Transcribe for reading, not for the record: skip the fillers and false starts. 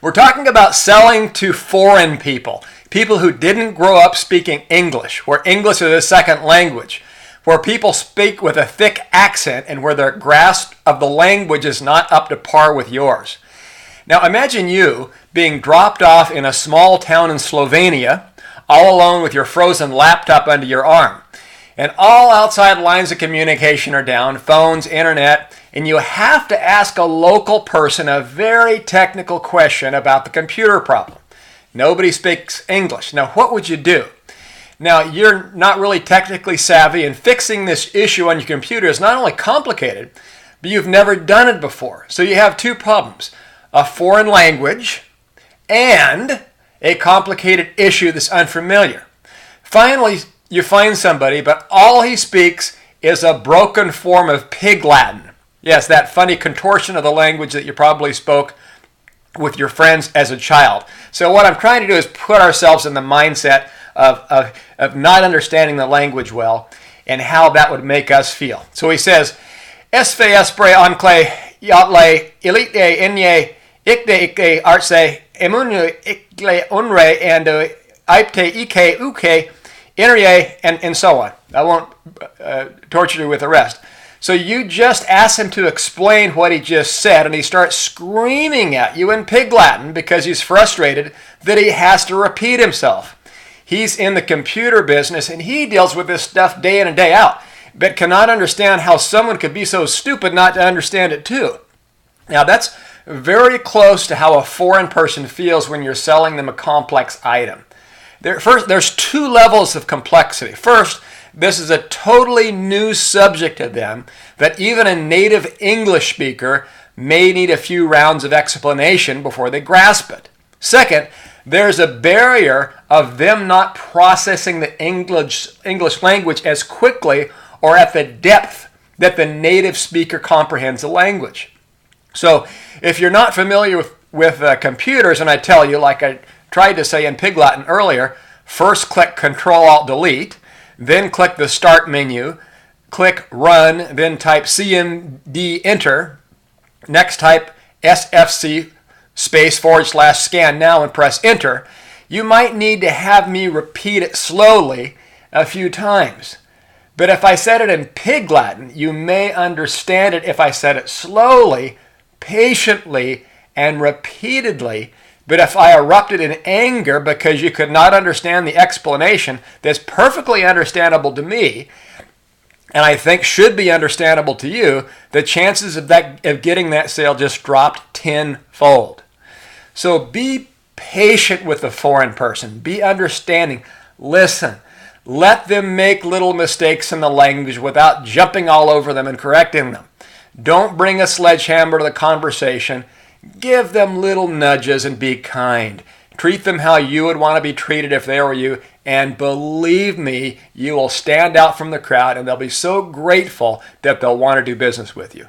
We're talking about selling to foreign people, people who didn't grow up speaking English, where English is a second language, where people speak with a thick accent and where their grasp of the language is not up to par with yours. Now imagine you being dropped off in a small town in Slovenia, all alone with your frozen laptop under your arm. And all outside lines of communication are down, phones, internet, and you have to ask a local person a very technical question about the computer problem. Nobody speaks English. Now, what would you do? Now, you're not really technically savvy, and fixing this issue on your computer is not only complicated, but you've never done it before. So you have two problems: a foreign language and a complicated issue that's unfamiliar. Finally, you find somebody, but all he speaks is a broken form of Pig Latin. Yes, that funny contortion of the language that you probably spoke with your friends as a child. So what I'm trying to do is put ourselves in the mindset of not understanding the language well and how that would make us feel. So he says, Sve espre ancle yatle elite enye ikde artse emunu ikle unre and ipte ike uke and so on. I won't torture you with the rest. So you just ask him to explain what he just said, and he starts screaming at you in Pig Latin because he's frustrated that he has to repeat himself. He's in the computer business, and he deals with this stuff day in and day out, but cannot understand how someone could be so stupid not to understand it too. Now that's very close to how a foreign person feels when you're selling them a complex item. There's two levels of complexity. First, this is a totally new subject to them that even a native English speaker may need a few rounds of explanation before they grasp it. Second, there's a barrier of them not processing the English language as quickly or at the depth that the native speaker comprehends the language. So if you're not familiar with computers, and I tell you, like I tried to say in Pig Latin earlier, first click Control-Alt-Delete, then click the Start menu, click Run, then type CMD Enter, next type SFC /scan now and press Enter. You might need to have me repeat it slowly a few times. But if I said it in Pig Latin, you may understand it if I said it slowly, patiently, and repeatedly. But if I erupted in anger because you could not understand the explanation that's perfectly understandable to me, and I think should be understandable to you, the chances of getting that sale just dropped tenfold. So be patient with the foreign person. Be understanding. Listen. Let them make little mistakes in the language without jumping all over them and correcting them. Don't bring a sledgehammer to the conversation. Give them little nudges and be kind. Treat them how you would want to be treated if they were you. And believe me, you will stand out from the crowd and they'll be so grateful that they'll want to do business with you.